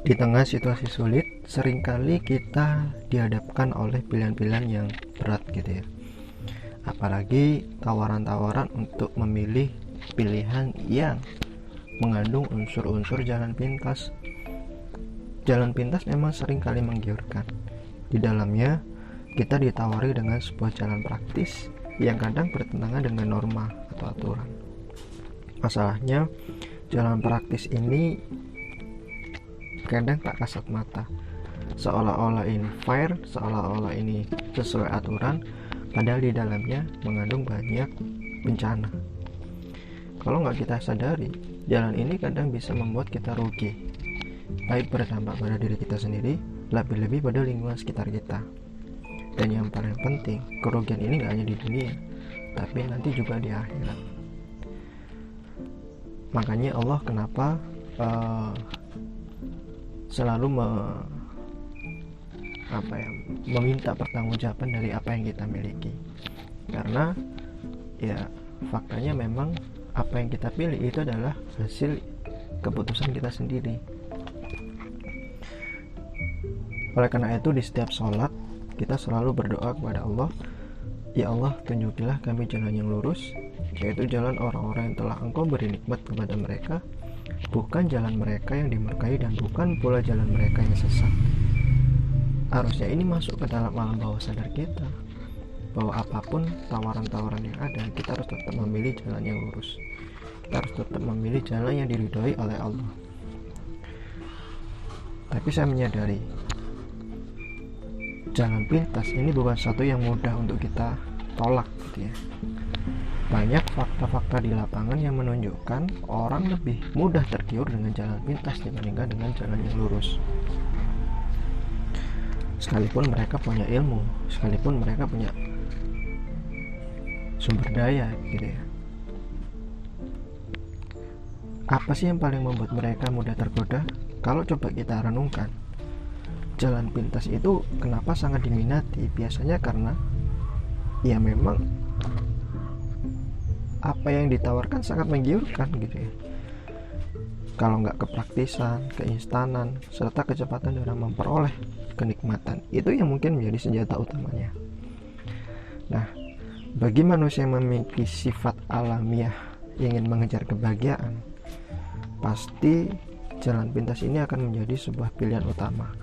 Di tengah situasi sulit, seringkali kita dihadapkan oleh pilihan-pilihan yang berat gitu ya. Apalagi tawaran-tawaran untuk memilih pilihan yang mengandung unsur-unsur jalan pintas. Jalan pintas memang seringkali menggiurkan. Di dalamnya, kita ditawari dengan sebuah jalan praktis yang kadang bertentangan dengan norma atau aturan. Masalahnya, jalan praktis ini kadang tak kasat mata, seolah-olah ini fair, seolah-olah ini sesuai aturan, padahal di dalamnya mengandung banyak bencana. Kalau nggak kita sadari, jalan ini kadang bisa membuat kita rugi, baik berdampak pada diri kita sendiri, lebih-lebih pada lingkungan sekitar kita. Dan yang paling penting, kerugian ini nggak hanya di dunia, tapi nanti juga di akhirat. Makanya Allah kenapa selalu meminta pertanggungjawaban dari apa yang kita miliki, karena ya faktanya memang apa yang kita pilih itu adalah hasil keputusan kita sendiri. Oleh karena itu di setiap sholat kita selalu berdoa kepada Allah, ya Allah tunjukilah kami jalan yang lurus, yaitu jalan orang-orang yang telah Engkau beri nikmat kepada mereka, bukan jalan mereka yang dimurkai dan bukan pula jalan mereka yang sesat. Harusnya ini masuk ke dalam alam bawah sadar kita, bahwa apapun tawaran-tawaran yang ada, kita harus tetap memilih jalan yang lurus. Kita harus tetap memilih jalan yang diridhoi oleh Allah. Tapi saya menyadari jalan pintas ini bukan satu yang mudah untuk kita tolak gitu ya. Banyak fakta-fakta di lapangan yang menunjukkan orang lebih mudah tergiur dengan jalan pintas dibandingkan dengan jalan yang lurus. Sekalipun mereka punya ilmu, sekalipun mereka punya sumber daya gitu ya. Apa sih yang paling membuat mereka mudah tergoda? Kalau coba kita renungkan, jalan pintas itu kenapa sangat diminati? Biasanya karena ya memang apa yang ditawarkan sangat menggiurkan gitu ya. Kalau nggak kepraktisan, keinstanan, serta kecepatan dalam memperoleh kenikmatan, itu yang mungkin menjadi senjata utamanya. Nah, bagi manusia yang memiliki sifat alamiah ingin mengejar kebahagiaan, pasti jalan pintas ini akan menjadi sebuah pilihan utama.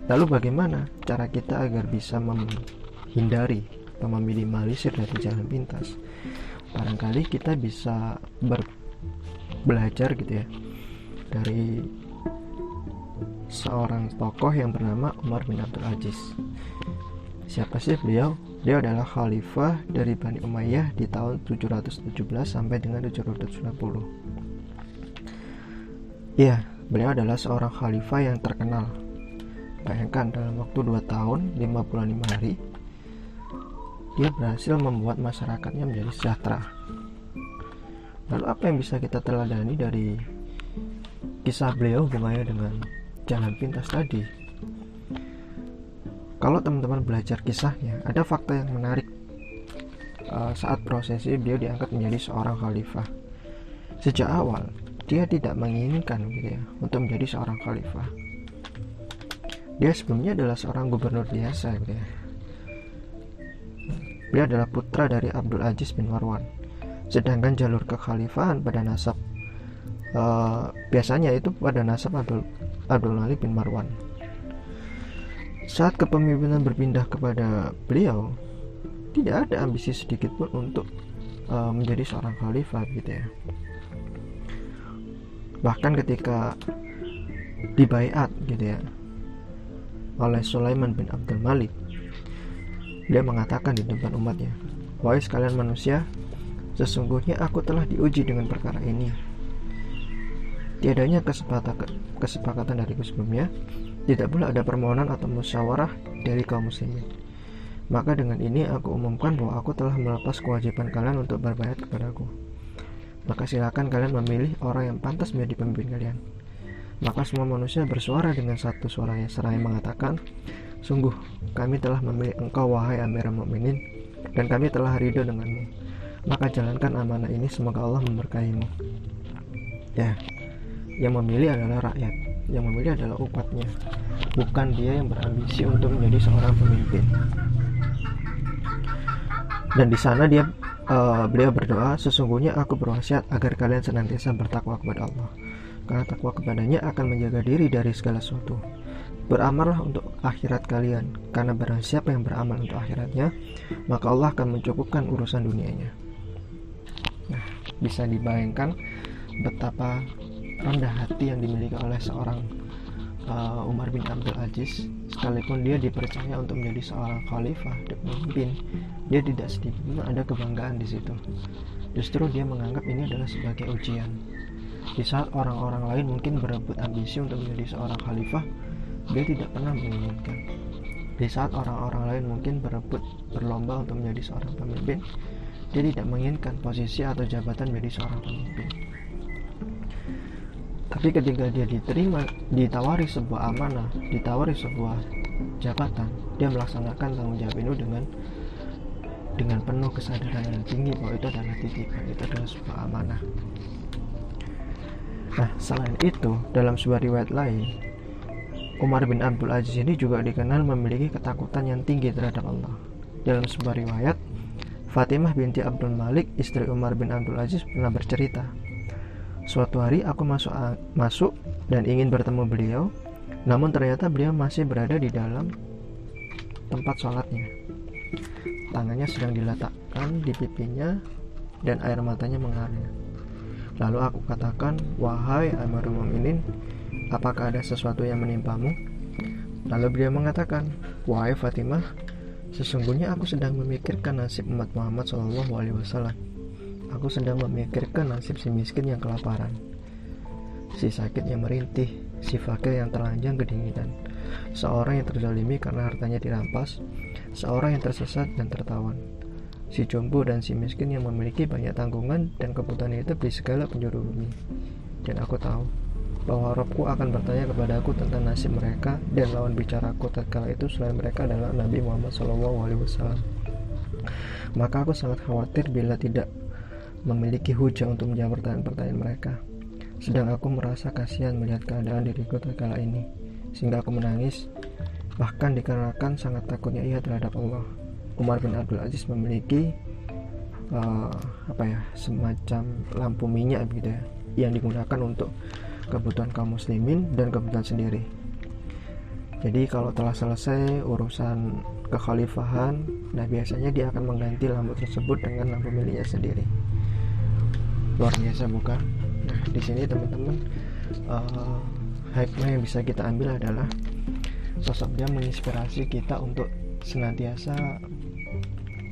Lalu bagaimana cara kita agar bisa menghindari atau meminimalisir dari jalan pintas? Barangkali kita bisa belajar gitu ya dari seorang tokoh yang bernama Umar bin Abdul Aziz. Siapa sih beliau? Beliau adalah khalifah dari Bani Umayyah di tahun 717 sampai dengan 790. Ya, beliau adalah seorang khalifah yang terkenal. Bayangkan dalam waktu 2 tahun 55 hari dia berhasil membuat masyarakatnya menjadi sejahtera. Lalu apa yang bisa kita teladani dari kisah beliau hubungannya dengan jalan pintas tadi? Kalau teman-teman belajar kisahnya, ada fakta yang menarik. Saat prosesi beliau diangkat menjadi seorang khalifah. Sejak awal dia tidak menginginkan gitu ya untuk menjadi seorang khalifah. Dia sebelumnya adalah seorang gubernur biasa gitu ya. Beliau adalah putra dari Abdul Aziz bin Marwan. Sedangkan jalur kekhalifahan pada nasab biasanya itu pada nasab Abdul Malik bin Marwan. Saat kepemimpinan berpindah kepada beliau, tidak ada ambisi sedikit pun untuk menjadi seorang khalifah gitu ya. Bahkan ketika dibaiat gitu ya oleh Sulaiman bin Abdul Malik, dia mengatakan di depan umatnya, "Wahai sekalian manusia, sesungguhnya aku telah diuji dengan perkara ini. Tiadanya kesepakatan dariku sebelumnya, tidak pula ada permohonan atau musyawarah dari kaum muslimin. Maka dengan ini aku umumkan bahwa aku telah melepas kewajiban kalian untuk berbaiat kepadaku. Maka silakan kalian memilih orang yang pantas menjadi pemimpin kalian." Maka semua manusia bersuara dengan satu suara seraya mengatakan, "Sungguh kami telah memilih engkau wahai Amirul Mukminin, dan kami telah ridho denganmu. Maka jalankan amanah ini, semoga Allah memberkahimu. Ya, yang memilih adalah rakyat, yang memilih adalah umatnya, bukan dia yang berambisi untuk menjadi seorang pemimpin. Dan di sana beliau berdoa, sesungguhnya aku berwasiat agar kalian senantiasa bertakwa kepada Allah, karena takwa kepadanya akan menjaga diri dari segala sesuatu. Beramallah untuk akhirat kalian, karena barang siapa yang beramal untuk akhiratnya, maka Allah akan mencukupkan urusan dunianya. Nah, bisa dibayangkan betapa rendah hati yang dimiliki oleh seorang Umar bin Abdul Aziz. Sekalipun dia dipercaya untuk menjadi seorang khalifah dan pemimpin, dia tidak sedikit pun ada kebanggaan di situ. Justru dia menganggap ini adalah sebagai ujian. Di saat orang-orang lain mungkin berebut ambisi untuk menjadi seorang khalifah, dia tidak pernah menginginkan. Di saat orang-orang lain mungkin berlomba untuk menjadi seorang pemimpin, dia tidak menginginkan posisi atau jabatan menjadi seorang pemimpin. Tapi ketika dia ditawari sebuah amanah, ditawari sebuah jabatan, dia melaksanakan tanggung jawab itu dengan penuh kesadaran yang tinggi bahwa itu adalah titipan, itu adalah sebuah amanah. Nah, selain itu, dalam sebuah riwayat lain, Umar bin Abdul Aziz ini juga dikenal memiliki ketakutan yang tinggi terhadap Allah. Dalam sebuah riwayat, Fatimah binti Abdul Malik, istri Umar bin Abdul Aziz, pernah bercerita, suatu hari aku masuk dan ingin bertemu beliau, namun ternyata beliau masih berada di dalam tempat sholatnya. Tangannya sedang diletakkan di pipinya dan air matanya mengalir. Lalu aku katakan, wahai Amirul Mukminin, apakah ada sesuatu yang menimpamu? Lalu beliau mengatakan, wahai Fatimah, sesungguhnya aku sedang memikirkan nasib umat Muhammad SAW. Aku sedang memikirkan nasib si miskin yang kelaparan, si sakit yang merintih, si fakir yang telanjang kedinginan, seorang yang terzalimi karena hartanya dirampas, seorang yang tersesat dan tertawan, si jompo dan si miskin yang memiliki banyak tanggungan dan kebutuhan hidup di segala penjuru bumi. Dan aku tahu bahwa Rabbku akan bertanya kepadaku tentang nasib mereka, dan lawan bicaraku tatkala itu selain mereka adalah Nabi Muhammad SAW. Maka aku sangat khawatir bila tidak memiliki hujah untuk menjawab pertanyaan-pertanyaan mereka. Sedang aku merasa kasihan melihat keadaan diriku tatkala ini, sehingga aku menangis, bahkan dikarenakan sangat takutnya ia terhadap Allah. Umar bin Abdul Aziz memiliki semacam lampu minyak begitu ya, yang digunakan untuk kebutuhan kaum muslimin dan kebutuhan sendiri. Jadi kalau telah selesai urusan kekhalifahan, nah biasanya dia akan mengganti lampu tersebut dengan lampu miliknya sendiri. Luar biasa bukan? Nah, di sini teman-teman, hikmah yang bisa kita ambil adalah sosok dia menginspirasi kita untuk senantiasa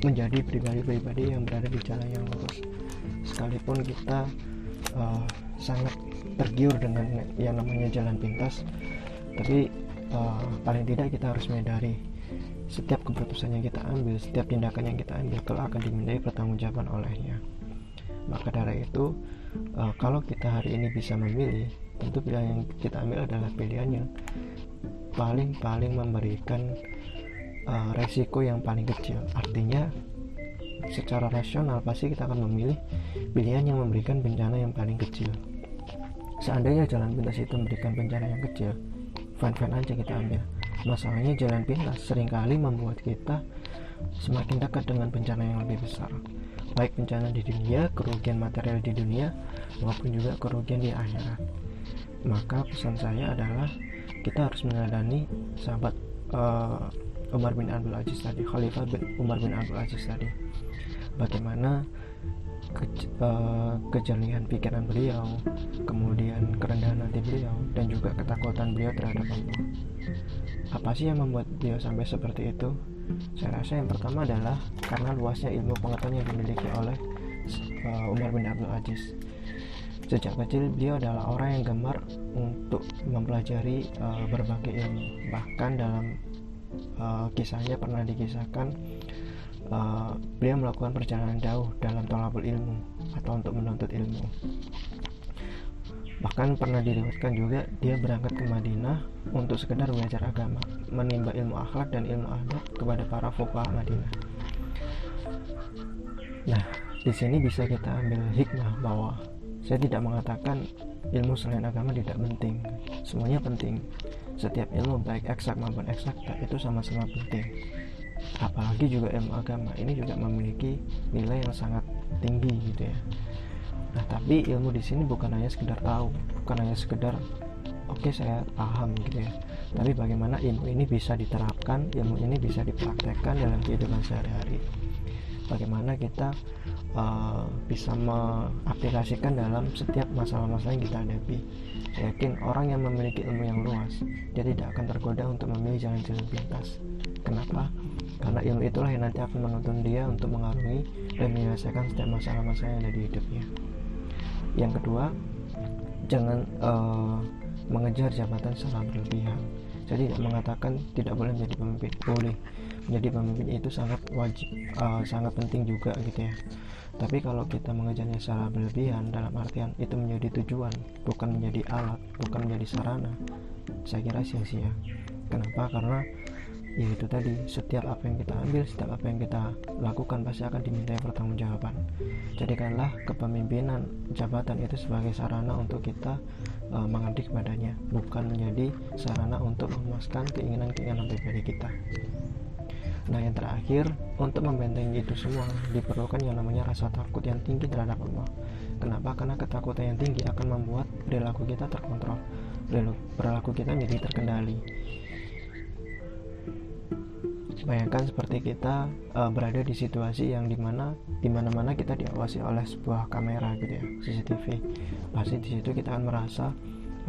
menjadi pribadi-pribadi yang berada di jalan yang lurus. Sekalipun kita sangat tergiur dengan yang namanya jalan pintas, tapi paling tidak kita harus menyadari setiap keputusan yang kita ambil, setiap tindakan yang kita ambil kelak akan dimintai pertanggungjawaban olehnya. Maka dari itu, kalau kita hari ini bisa memilih, tentu pilihan yang kita ambil adalah pilihan yang paling memberikan resiko yang paling kecil. Artinya secara rasional pasti kita akan memilih pilihan yang memberikan bencana yang paling kecil. Seandainya jalan pintas itu memberikan bencana yang kecil, fine-fine aja kita ambil. Masalahnya jalan pintas seringkali membuat kita semakin dekat dengan bencana yang lebih besar, baik bencana di dunia, kerugian material di dunia, maupun juga kerugian di akhirat. Maka pesan saya adalah kita harus meneladani sahabat Umar bin Abdul Aziz tadi, Khalifah Umar bin Abdul Aziz tadi, bagaimana kejernihan pikiran beliau, kemudian kerendahan hati beliau, dan juga ketakutan beliau terhadap Allah. Apa sih yang membuat beliau sampai seperti itu? Saya rasa yang pertama adalah karena luasnya ilmu pengetahuan yang dimiliki oleh Umar bin Abdul Aziz. Sejak kecil beliau adalah orang yang gemar untuk mempelajari berbagai ilmu. Bahkan dalam kisahnya pernah dikisahkan beliau melakukan perjalanan jauh dalam thalabul ilmu atau untuk menuntut ilmu. Bahkan pernah diriwayatkan juga dia berangkat ke Madinah untuk sekedar belajar agama, menimba ilmu akhlak dan ilmu adab kepada para fuqaha Madinah. Nah, Di sini bisa kita ambil hikmah bahwa saya tidak mengatakan ilmu selain agama tidak penting, semuanya penting. Setiap ilmu baik eksak maupun eksakta itu sama-sama penting. Apalagi juga ilmu agama ini juga memiliki nilai yang sangat tinggi gitu ya. Nah, tapi ilmu di sini bukan hanya sekedar tahu, bukan hanya sekedar oke, saya paham gitu ya. Tapi bagaimana ilmu ini bisa diterapkan, ilmu ini bisa dipraktekkan dalam kehidupan sehari-hari. Bagaimana kita bisa mengaplikasikan dalam setiap masalah-masalah yang kita hadapi. Saya yakin orang yang memiliki ilmu yang luas, dia tidak akan tergoda untuk memilih jalan-jalan pintas. Kenapa? Karena ilmu itulah yang nanti akan menuntun dia untuk mengarungi dan menyelesaikan setiap masalah-masalah yang ada di hidupnya. Yang kedua, jangan mengejar jabatan secara berlebihan. Saya tidak mengatakan tidak boleh menjadi pemimpin, boleh. Menjadi pemimpin itu sangat wajib, sangat penting juga gitu ya. Tapi kalau kita mengejarnya secara berlebihan, dalam artian itu menjadi tujuan, bukan menjadi alat, bukan menjadi sarana, saya kira sia-sia. Kenapa? Karena ya itu tadi, setiap apa yang kita ambil, setiap apa yang kita lakukan pasti akan dimintai pertanggungjawaban. Jadikanlah kepemimpinan jabatan itu sebagai sarana untuk kita mengabdi kepadanya, bukan menjadi sarana untuk memuaskan keinginan-keinginan pribadi kita. Nah, yang terakhir, untuk membentengi itu semua diperlukan yang namanya rasa takut yang tinggi terhadap Allah. Kenapa? Karena ketakutan yang tinggi akan membuat perilaku kita terkontrol, perilaku kita menjadi terkendali. Bayangkan seperti kita berada di situasi yang dimana-mana kita diawasi oleh sebuah kamera gitu ya, CCTV. Pasti di situ kita akan merasa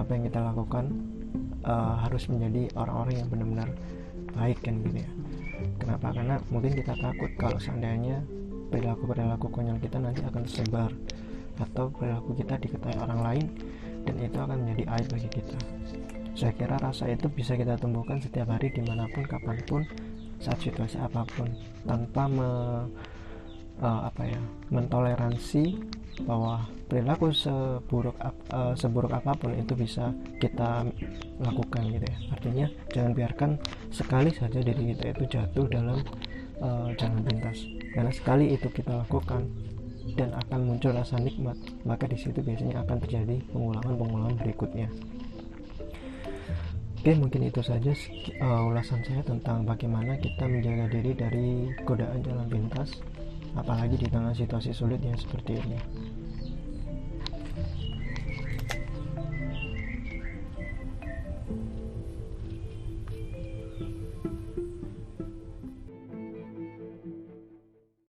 apa yang kita lakukan harus menjadi orang-orang yang benar-benar baik kan gitu ya. Kenapa? Karena mungkin kita takut kalau seandainya perilaku konyol kita nanti akan tersebar, atau perilaku kita diketahui orang lain dan itu akan menjadi aib bagi kita. Saya kira rasa itu bisa kita tumbuhkan setiap hari, dimanapun, kapanpun, saat situasi apapun, tanpa mentoleransi bahwa perilaku seburuk apapun itu bisa kita lakukan gitu ya. Artinya jangan biarkan sekali saja diri kita itu jatuh dalam jalan pintas, karena sekali itu kita lakukan dan akan muncul rasa nikmat, maka di situ biasanya akan terjadi pengulangan berikutnya. Oke, mungkin itu saja ulasan saya tentang bagaimana kita menjaga diri dari godaan jalan pintas, apalagi di tengah situasi sulit yang seperti ini.